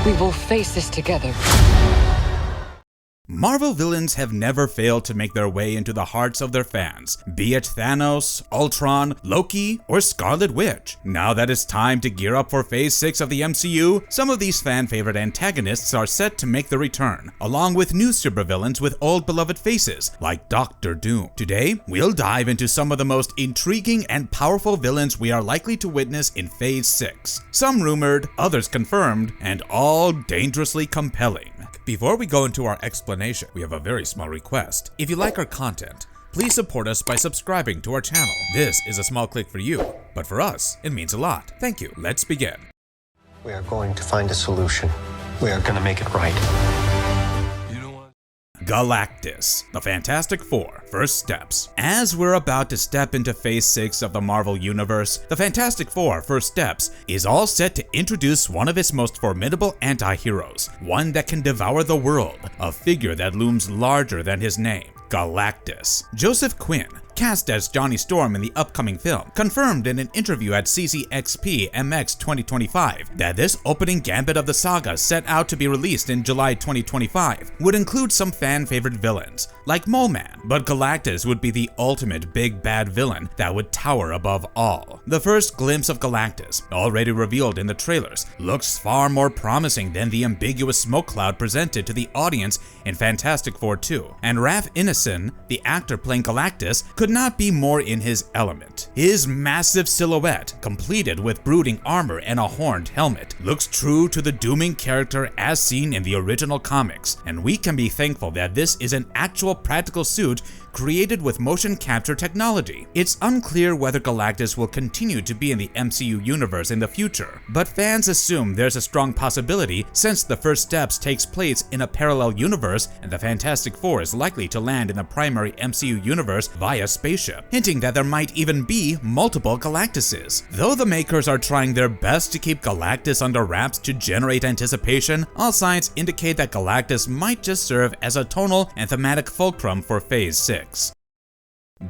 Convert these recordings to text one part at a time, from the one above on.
We will face this together. Marvel villains have never failed to make their way into the hearts of their fans, be it Thanos, Ultron, Loki, or Scarlet Witch. Now that it's time to gear up for Phase 6 of the MCU, some of these fan-favorite antagonists are set to make their return, along with new supervillains with old beloved faces, like Doctor Doom. Today, we'll dive into some of the most intriguing and powerful villains we are likely to witness in Phase 6. Some rumored, others confirmed, and all dangerously compelling. Before we go into our explanation, we have a very small request. If you like our content, please support us by subscribing to our channel. This is a small click for you, but for us, it means a lot. Thank you. Let's begin. We are going to find a solution. We are going to make it right. Galactus, the Fantastic Four, First Steps. As we're about to step into Phase 6 of the Marvel Universe, the Fantastic Four, First Steps is all set to introduce one of its most formidable anti-heroes, one that can devour the world, a figure that looms larger than his name, Galactus. Joseph Quinn, cast as Johnny Storm in the upcoming film, confirmed in an interview at CCXP MX 2025 that this opening gambit of the saga set out to be released in July 2025 would include some fan-favorite villains, like Moleman, but Galactus would be the ultimate big bad villain that would tower above all. The first glimpse of Galactus, already revealed in the trailers, looks far more promising than the ambiguous smoke cloud presented to the audience in Fantastic Four 2, and Raph Ineson, the actor playing Galactus, could not be more in his element. His massive silhouette, completed with brooding armor and a horned helmet, looks true to the dooming character as seen in the original comics, and we can be thankful that this is an actual practical suit created with motion capture technology. It's unclear whether Galactus will continue to be in the MCU universe in the future, but fans assume there's a strong possibility since the First Steps takes place in a parallel universe and the Fantastic Four is likely to land in the primary MCU universe via spaceship, hinting that there might even be multiple Galactuses. Though the makers are trying their best to keep Galactus under wraps to generate anticipation, all signs indicate that Galactus might just serve as a tonal and thematic fulcrum for Phase 6.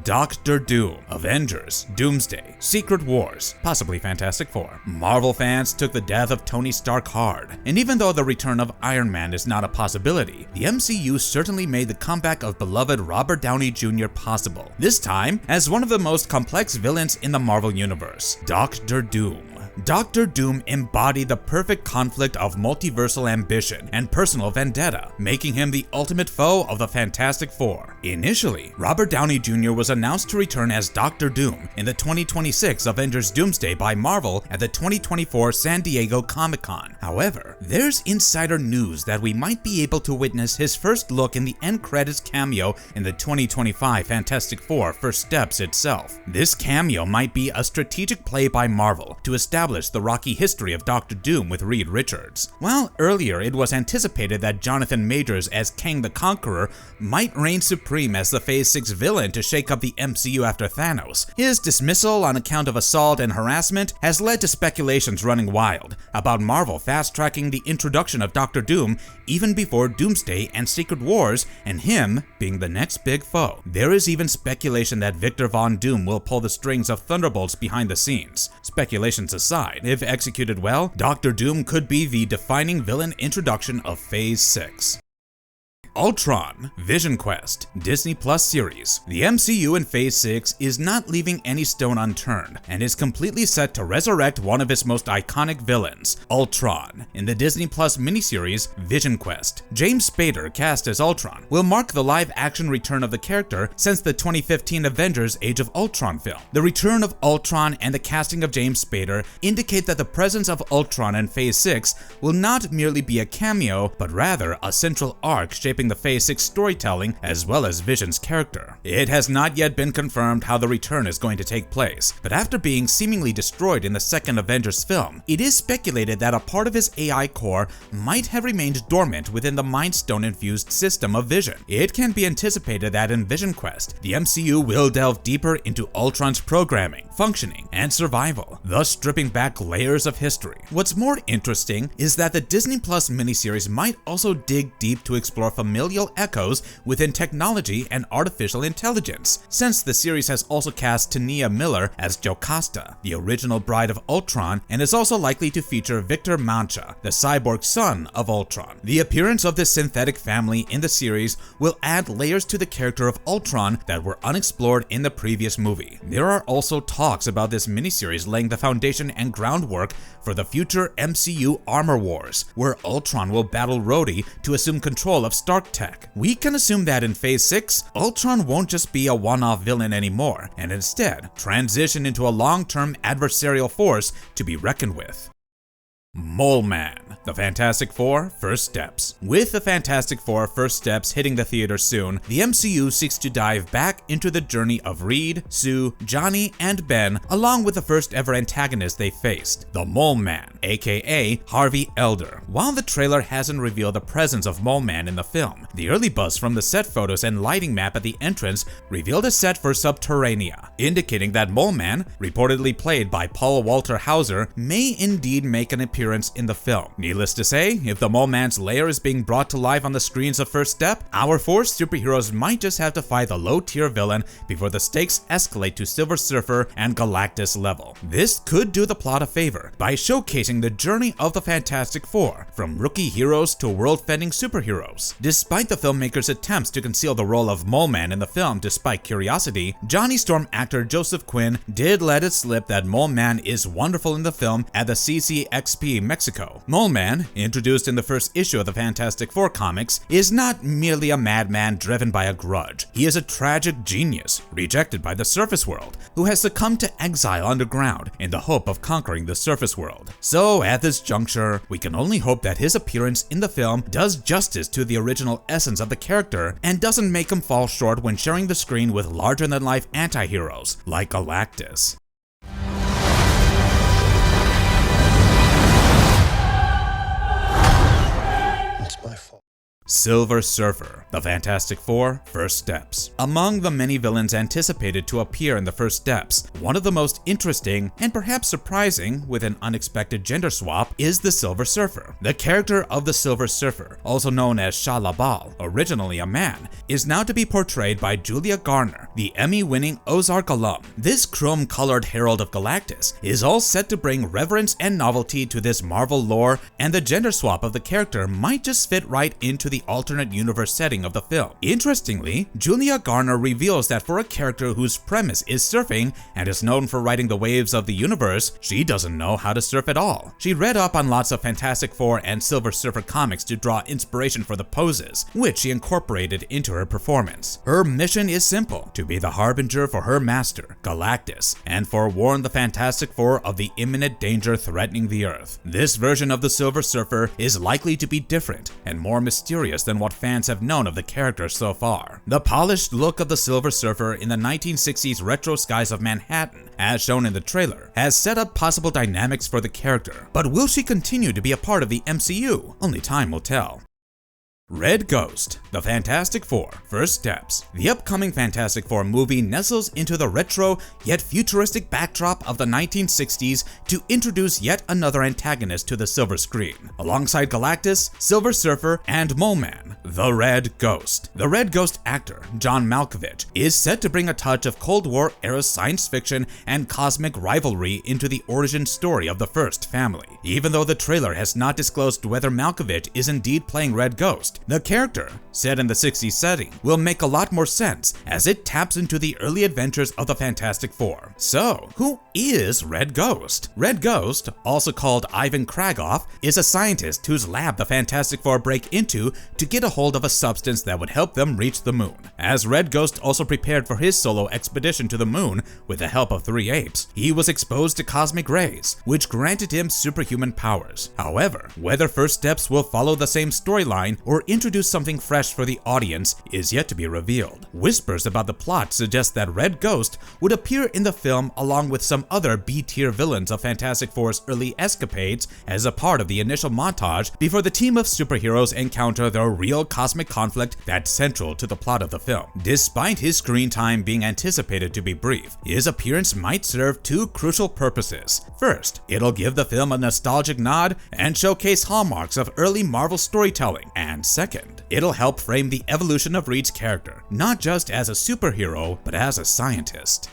Doctor Doom, Avengers, Doomsday, Secret Wars, possibly Fantastic Four. Marvel fans took the death of Tony Stark hard, and even though the return of Iron Man is not a possibility, the MCU certainly made the comeback of beloved Robert Downey Jr. possible, this time as one of the most complex villains in the Marvel Universe, Doctor Doom. Doctor Doom embodied the perfect conflict of multiversal ambition and personal vendetta, making him the ultimate foe of the Fantastic Four. Initially, Robert Downey Jr. was announced to return as Doctor Doom in the 2026 Avengers Doomsday by Marvel at the 2024 San Diego Comic-Con. However, there's insider news that we might be able to witness his first look in the end credits cameo in the 2025 Fantastic Four First Steps itself. This cameo might be a strategic play by Marvel to establish the rocky history of Doctor Doom with Reed Richards. While earlier it was anticipated that Jonathan Majors as Kang the Conqueror might reign supreme as the Phase 6 villain to shake up the MCU after Thanos, his dismissal on account of assault and harassment has led to speculations running wild about Marvel fast-tracking the introduction of Doctor Doom even before Doomsday and Secret Wars, and him being the next big foe. There is even speculation that Victor Von Doom will pull the strings of Thunderbolts behind the scenes. Speculations aside, if executed well, Doctor Doom could be the defining villain introduction of Phase 6. Ultron, Vision Quest, Disney Plus series. The MCU in Phase 6 is not leaving any stone unturned and is completely set to resurrect one of its most iconic villains, Ultron, in the Disney Plus miniseries Vision Quest. James Spader, cast as Ultron, will mark the live-action return of the character since the 2015 Avengers Age of Ultron film. The return of Ultron and the casting of James Spader indicate that the presence of Ultron in Phase 6 will not merely be a cameo, but rather a central arc shaping the Phase 6 storytelling as well as Vision's character. It has not yet been confirmed how the return is going to take place, but after being seemingly destroyed in the second Avengers film, it is speculated that a part of his AI core might have remained dormant within the Mind Stone-infused system of Vision. It can be anticipated that in Vision Quest, the MCU will delve deeper into Ultron's programming, functioning, and survival, thus stripping back layers of history. What's more interesting is that the Disney Plus miniseries might also dig deep to explore familiar familial echoes within technology and artificial intelligence, since the series has also cast Tania Miller as Jocasta, the original bride of Ultron, and is also likely to feature Victor Mancha, the cyborg son of Ultron. The appearance of this synthetic family in the series will add layers to the character of Ultron that were unexplored in the previous movie. There are also talks about this miniseries laying the foundation and groundwork for the future MCU Armor Wars, where Ultron will battle Rhodey to assume control of Stark Tech. We can assume that in Phase 6, Ultron won't just be a one-off villain anymore, and instead transition into a long-term adversarial force to be reckoned with. Moleman, the Fantastic Four First Steps. With the Fantastic Four First Steps hitting the theater soon, the MCU seeks to dive back into the journey of Reed, Sue, Johnny, and Ben, along with the first ever antagonist they faced, the Moleman, aka Harvey Elder. While the trailer hasn't revealed the presence of Moleman in the film, the early buzz from the set photos and lighting map at the entrance revealed a set for Subterranea, indicating that Moleman, reportedly played by Paul Walter Hauser, may indeed make an appearance in the film. Needless to say, if the Moleman's lair is being brought to life on the screens of First Step, our four superheroes might just have to fight a low-tier villain before the stakes escalate to Silver Surfer and Galactus level. This could do the plot a favor by showcasing the journey of the Fantastic Four, from rookie heroes to world-fending superheroes. Despite the filmmakers' attempts to conceal the role of Moleman in the film despite curiosity, Johnny Storm actor Joseph Quinn did let it slip that Moleman is wonderful in the film at the CCXP Mexico. Moleman, introduced in the first issue of the Fantastic Four comics, is not merely a madman driven by a grudge. He is a tragic genius, rejected by the surface world, who has succumbed to exile underground in the hope of conquering the surface world. So at this juncture, we can only hope that his appearance in the film does justice to the original essence of the character and doesn't make him fall short when sharing the screen with larger-than-life anti-heroes like Galactus. Silver Surfer, the Fantastic Four First Steps. Among the many villains anticipated to appear in the First Steps, one of the most interesting and perhaps surprising with an unexpected gender swap is the Silver Surfer. The character of the Silver Surfer, also known as Shah Labal, originally a man, is now to be portrayed by Julia Garner, the Emmy-winning Ozark alum. This chrome-colored herald of Galactus is all set to bring reverence and novelty to this Marvel lore, and the gender swap of the character might just fit right into the alternate universe setting of the film. Interestingly, Julia Garner reveals that for a character whose premise is surfing and is known for riding the waves of the universe, she doesn't know how to surf at all. She read up on lots of Fantastic Four and Silver Surfer comics to draw inspiration for the poses, which she incorporated into her performance. Her mission is simple: to be the harbinger for her master, Galactus, and forewarn the Fantastic Four of the imminent danger threatening the Earth. This version of the Silver Surfer is likely to be different and more mysterious than what fans have known of the character so far. The polished look of the Silver Surfer in the 1960s retro skies of Manhattan, as shown in the trailer, has set up possible dynamics for the character. But will she continue to be a part of the MCU? Only time will tell. Red Ghost, the Fantastic Four First Steps. The upcoming Fantastic Four movie nestles into the retro yet futuristic backdrop of the 1960s to introduce yet another antagonist to the silver screen. Alongside Galactus, Silver Surfer, and Moleman, the Red Ghost. The Red Ghost actor, John Malkovich, is set to bring a touch of Cold War-era science fiction and cosmic rivalry into the origin story of the first family. Even though the trailer has not disclosed whether Malkovich is indeed playing Red Ghost, the character, set in the 60s setting, will make a lot more sense as it taps into the early adventures of the Fantastic Four. So, who is Red Ghost? Red Ghost, also called Ivan Kragoff, is a scientist whose lab the Fantastic Four break into to get a hold of a substance that would help them reach the moon. As Red Ghost also prepared for his solo expedition to the moon with the help of 3 apes, he was exposed to cosmic rays, which granted him superhuman powers. However, whether First Steps will follow the same storyline or introduce something fresh for the audience is yet to be revealed. Whispers about the plot suggest that Red Ghost would appear in the film along with some other B-tier villains of Fantastic Four's early escapades as a part of the initial montage before the team of superheroes encounter the real cosmic conflict that's central to the plot of the film. Despite his screen time being anticipated to be brief, his appearance might serve 2 crucial purposes. First, it'll give the film a nostalgic nod and showcase hallmarks of early Marvel storytelling, and second, It'll help frame the evolution of Reed's character, not just as a superhero, but as a scientist.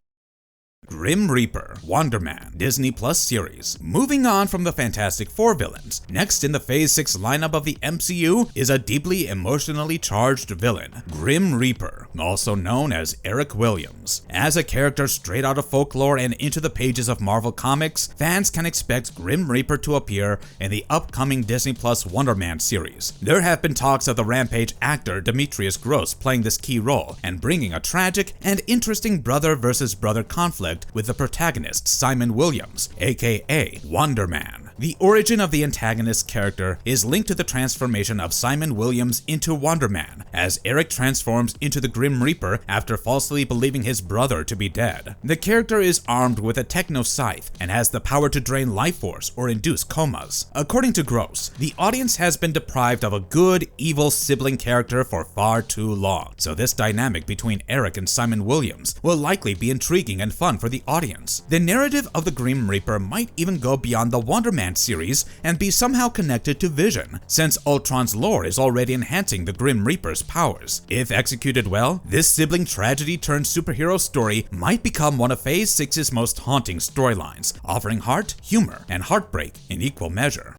Grim Reaper, Wonder Man, Disney Plus series. Moving on from the Fantastic Four villains, next in the Phase 6 lineup of the MCU is a deeply emotionally charged villain, Grim Reaper, also known as Eric Williams. As a character straight out of folklore and into the pages of Marvel Comics, fans can expect Grim Reaper to appear in the upcoming Disney Plus Wonder Man series. There have been talks of the Rampage actor Demetrius Gross playing this key role and bringing a tragic and interesting brother versus brother conflict with the protagonist Simon Williams, aka Wonder Man. The origin of the antagonist character is linked to the transformation of Simon Williams into Wonder Man, as Eric transforms into the Grim Reaper after falsely believing his brother to be dead. The character is armed with a techno scythe and has the power to drain life force or induce comas. According to Gross, the audience has been deprived of a good, evil sibling character for far too long, so this dynamic between Eric and Simon Williams will likely be intriguing and fun for the audience. The narrative of the Grim Reaper might even go beyond the Wonder Man series and be somehow connected to Vision, since Ultron's lore is already enhancing the Grim Reaper's powers. If executed well, this sibling tragedy turned superhero story might become one of Phase 6's most haunting storylines, offering heart, humor, and heartbreak in equal measure.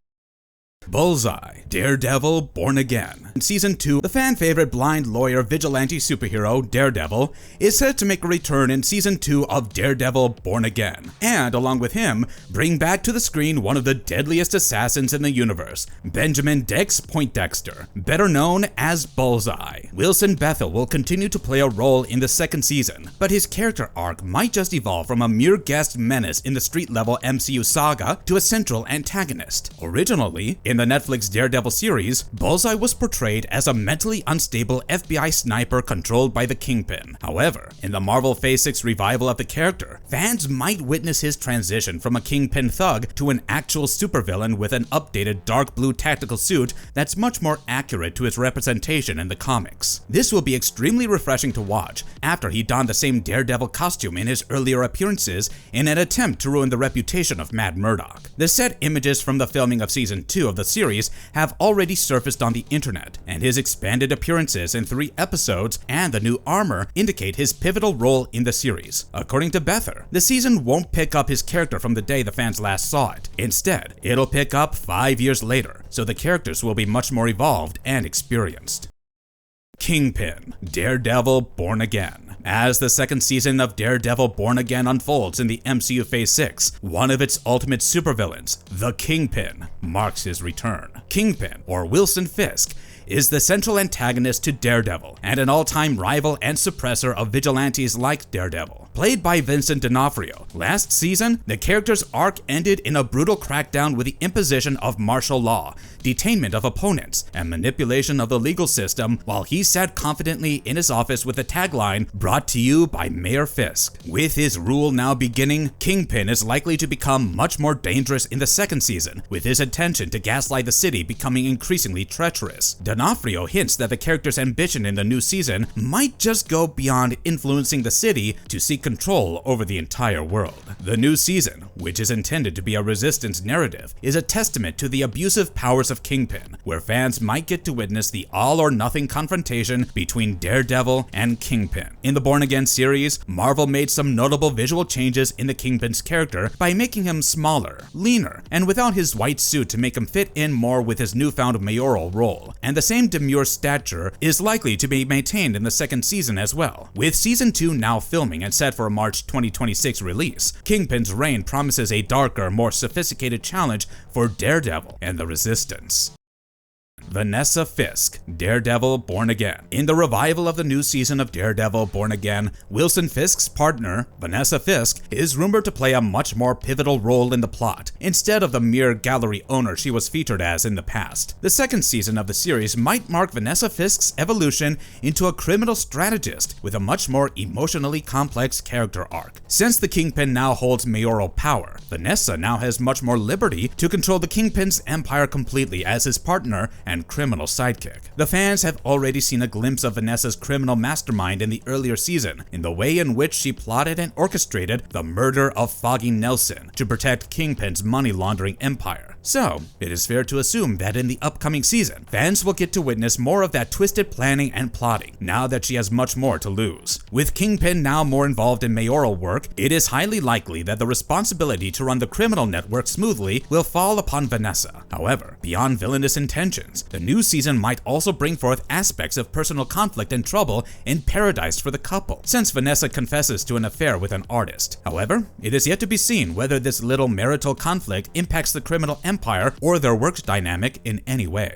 Bullseye, Daredevil Born Again. In Season 2, the fan-favorite blind lawyer vigilante superhero, Daredevil, is set to make a return in Season 2 of Daredevil Born Again, and along with him, bring back to the screen one of the deadliest assassins in the universe, Benjamin Dex Poindexter, better known as Bullseye. Wilson Bethel will continue to play a role in the second season, but his character arc might just evolve from a mere guest menace in the street-level MCU saga to a central antagonist. Originally, in the Netflix Daredevil series, Bullseye was portrayed as a mentally unstable FBI sniper controlled by the Kingpin. However, in the Marvel Phase 6 revival of the character, fans might witness his transition from a Kingpin thug to an actual supervillain with an updated dark blue tactical suit that's much more accurate to his representation in the comics. This will be extremely refreshing to watch after he donned the same Daredevil costume in his earlier appearances in an attempt to ruin the reputation of Matt Murdock. The set images from the filming of Season 2 of the series have already surfaced on the internet, and his expanded appearances in 3 episodes and the new armor indicate his pivotal role in the series. According to Bether, the season won't pick up his character from the day the fans last saw it. Instead, it'll pick up 5 years later, so the characters will be much more evolved and experienced. Kingpin, Daredevil Born Again. As the second season of Daredevil Born Again unfolds in the MCU Phase 6, one of its ultimate supervillains, the Kingpin, marks his return. Kingpin, or Wilson Fisk, is the central antagonist to Daredevil and an all-time rival and suppressor of vigilantes like Daredevil. Played by Vincent D'Onofrio, last season, the character's arc ended in a brutal crackdown with the imposition of martial law, detainment of opponents, and manipulation of the legal system while he sat confidently in his office with the tagline, "Brought to you by Mayor Fisk." With his rule now beginning, Kingpin is likely to become much more dangerous in the second season, with his attention to gaslight the city becoming increasingly treacherous. D'Onofrio hints that the character's ambition in the new season might just go beyond influencing the city to seek control over the entire world. The new season, which is intended to be a resistance narrative, is a testament to the abusive powers of Kingpin, where fans might get to witness the all-or-nothing confrontation between Daredevil and Kingpin. In the Born Again series, Marvel made some notable visual changes in the Kingpin's character by making him smaller, leaner, and without his white suit to make him fit in more with his newfound mayoral role, and the same demure stature is likely to be maintained in the second season as well. With Season 2 now filming and set for a March 2026 release, Kingpin's reign promises a darker, more sophisticated challenge for Daredevil and the Resistance. Vanessa Fisk, Daredevil Born Again. In the revival of the new season of Daredevil Born Again, Wilson Fisk's partner, Vanessa Fisk, is rumored to play a much more pivotal role in the plot, instead of the mere gallery owner she was featured as in the past. The second season of the series might mark Vanessa Fisk's evolution into a criminal strategist with a much more emotionally complex character arc. Since the Kingpin now holds mayoral power, Vanessa now has much more liberty to control the Kingpin's empire completely as his partner and criminal sidekick. The fans have already seen a glimpse of Vanessa's criminal mastermind in the earlier season, in the way in which she plotted and orchestrated the murder of Foggy Nelson to protect Kingpin's money laundering empire. So, it is fair to assume that in the upcoming season, fans will get to witness more of that twisted planning and plotting, now that she has much more to lose. With Kingpin now more involved in mayoral work, it is highly likely that the responsibility to run the criminal network smoothly will fall upon Vanessa. However, beyond villainous intentions, the new season might also bring forth aspects of personal conflict and trouble in paradise for the couple, since Vanessa confesses to an affair with an artist. However, it is yet to be seen whether this little marital conflict impacts the criminal empire or their work dynamic in any way.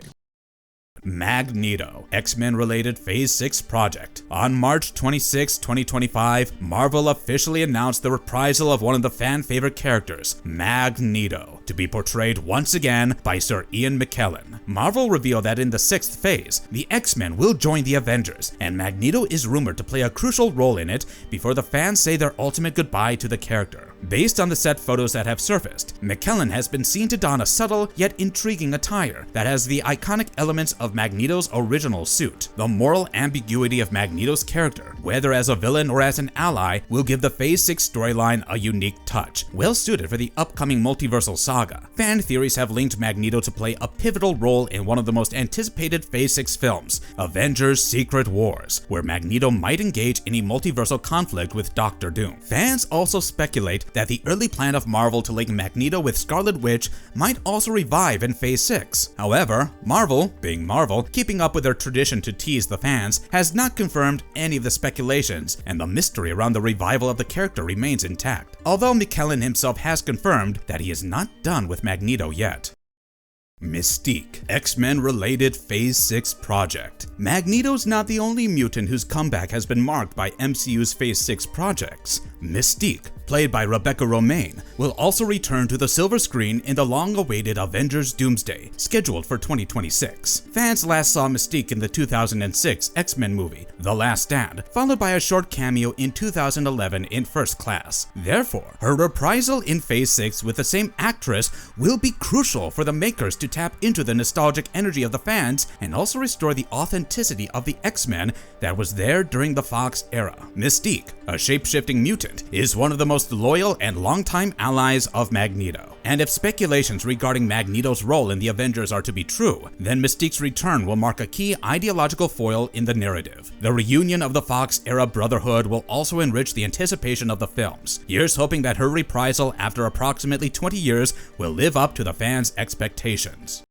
Magneto, X-Men related Phase 6 project. On March 26, 2025, Marvel officially announced the reprisal of one of the fan-favorite characters, Magneto, to be portrayed once again by Sir Ian McKellen. Marvel revealed that in the 6th phase, the X-Men will join the Avengers, and Magneto is rumored to play a crucial role in it before the fans say their ultimate goodbye to the character. Based on the set photos that have surfaced, McKellen has been seen to don a subtle yet intriguing attire that has the iconic elements of Magneto's original suit. The moral ambiguity of Magneto's character, whether as a villain or as an ally, will give the Phase 6 storyline a unique touch, well suited for the upcoming multiversal saga. Fan theories have linked Magneto to play a pivotal role in one of the most anticipated Phase 6 films, Avengers: Secret Wars, where Magneto might engage in a multiversal conflict with Doctor Doom. Fans also speculate that the early plan of Marvel to link Magneto with Scarlet Witch might also revive in Phase 6. However, Marvel, being Marvel, keeping up with their tradition to tease the fans, has not confirmed any of the speculations, and the mystery around the revival of the character remains intact, although McKellen himself has confirmed that he is not done with Magneto yet. Mystique, X-Men related Phase 6 project. Magneto's not the only mutant whose comeback has been marked by MCU's Phase 6 projects. Mystique, played by Rebecca Romijn, will also return to the silver screen in the long-awaited Avengers Doomsday, scheduled for 2026. Fans last saw Mystique in the 2006 X-Men movie, The Last Stand, followed by a short cameo in 2011 in First Class. Therefore, her reprisal in Phase 6 with the same actress will be crucial for the makers to tap into the nostalgic energy of the fans and also restore the authenticity of the X-Men that was there during the Fox era. Mystique, a shape-shifting mutant, is one of the most loyal and longtime allies of Magneto. And if speculations regarding Magneto's role in the Avengers are to be true, then Mystique's return will mark a key ideological foil in the narrative. The reunion of the Fox-era Brotherhood will also enrich the anticipation of the films. Here's hoping that her reprisal after approximately 20 years will live up to the fans' expectations.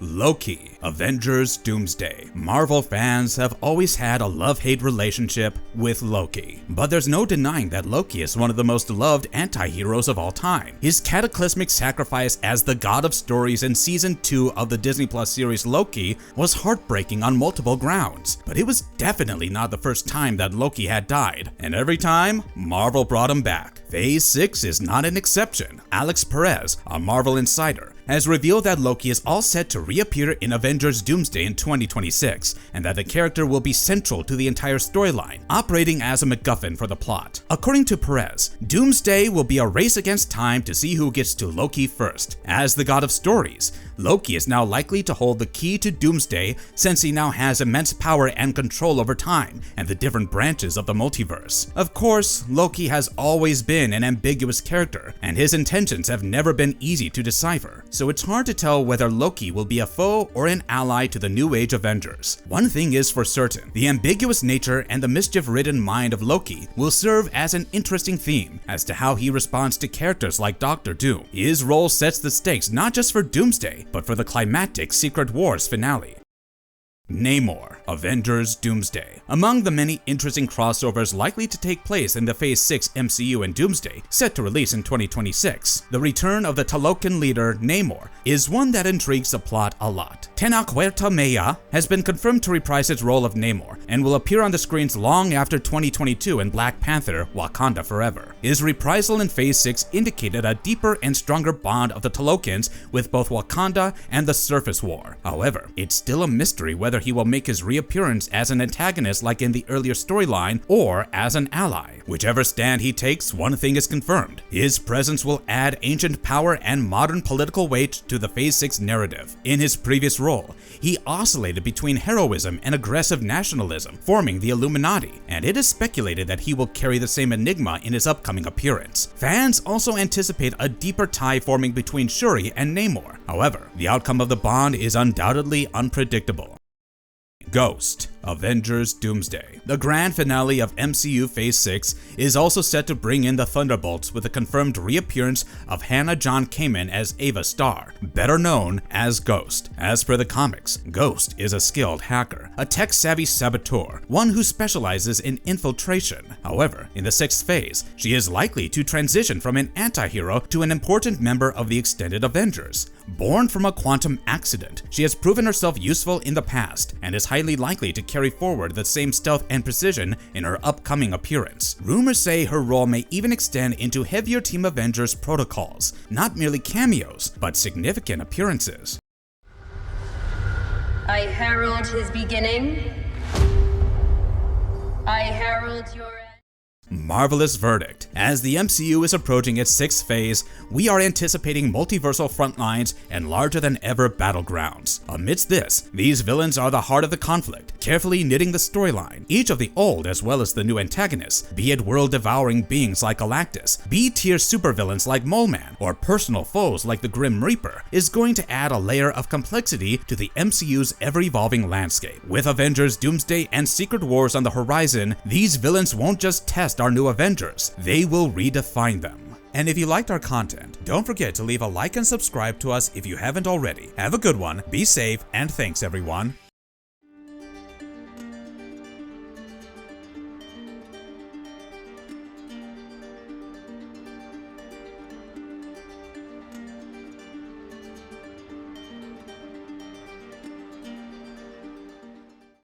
Loki, Avengers Doomsday. Marvel fans have always had a love-hate relationship with Loki, but there's no denying that Loki is one of the most loved anti-heroes of all time. His cataclysmic sacrifice as the god of stories in Season 2 of the Disney Plus series Loki was heartbreaking on multiple grounds, but it was definitely not the first time that Loki had died, and every time, Marvel brought him back. Phase 6 is not an exception. Alex Perez, a Marvel insider, has revealed that Loki is all set to reappear in Avengers Doomsday in 2026, and that the character will be central to the entire storyline, operating as a MacGuffin for the plot. According to Perez, Doomsday will be a race against time to see who gets to Loki first. As the god of stories, Loki is now likely to hold the key to Doomsday since he now has immense power and control over time and the different branches of the multiverse. Of course, Loki has always been an ambiguous character, and his intentions have never been easy to decipher, so it's hard to tell whether Loki will be a foe or an ally to the New Age Avengers. One thing is for certain, the ambiguous nature and the mischief-ridden mind of Loki will serve as an interesting theme as to how he responds to characters like Doctor Doom. His role sets the stakes not just for Doomsday, but for the climactic Secret Wars finale. Neymar, Avengers Doomsday. Among the many interesting crossovers likely to take place in the Phase 6 MCU and Doomsday, set to release in 2026, the return of the Talokan leader Neymar is one that intrigues the plot a lot. Tenoch Huerta Maya has been confirmed to reprise his role of Neymar and will appear on the screens long after 2022 in Black Panther: Wakanda Forever. His reprisal in Phase 6 indicated a deeper and stronger bond of the Talokans with both Wakanda and the Surface War. However, it's still a mystery whether he will make his reappearance as an antagonist like in the earlier storyline or as an ally. Whichever stand he takes, one thing is confirmed: his presence will add ancient power and modern political weight to to the Phase 6 narrative. In his previous role, he oscillated between heroism and aggressive nationalism, forming the Illuminati, and it is speculated that he will carry the same enigma in his upcoming appearance. Fans also anticipate a deeper tie forming between Shuri and Neymar. However, the outcome of the bond is undoubtedly unpredictable. Ghost, Avengers Doomsday. The grand finale of MCU Phase 6 is also set to bring in the Thunderbolts with a confirmed reappearance of Hannah John Kamen as Ava Starr, better known as Ghost. As per the comics, Ghost is a skilled hacker, a tech-savvy saboteur, one who specializes in infiltration. However, in the 6th phase, she is likely to transition from an anti-hero to an important member of the extended Avengers. Born from a quantum accident, she has proven herself useful in the past and is highly likely to carry forward the same stealth and precision in her upcoming appearance. Rumors say her role may even extend into heavier Team Avengers protocols, not merely cameos, but significant appearances. I herald his beginning. I herald your end. Marvelous verdict. As the MCU is approaching its 6th phase, we are anticipating multiversal frontlines and larger-than-ever battlegrounds. Amidst this, these villains are the heart of the conflict, carefully knitting the storyline. Each of the old as well as the new antagonists, be it world-devouring beings like Galactus, B-tier supervillains like Moleman, or personal foes like the Grim Reaper, is going to add a layer of complexity to the MCU's ever-evolving landscape. With Avengers Doomsday and Secret Wars on the horizon, these villains won't just test our new Avengers, they will redefine them. And if you liked our content, don't forget to leave a like and subscribe to us if you haven't already. Have a good one, be safe, and thanks everyone.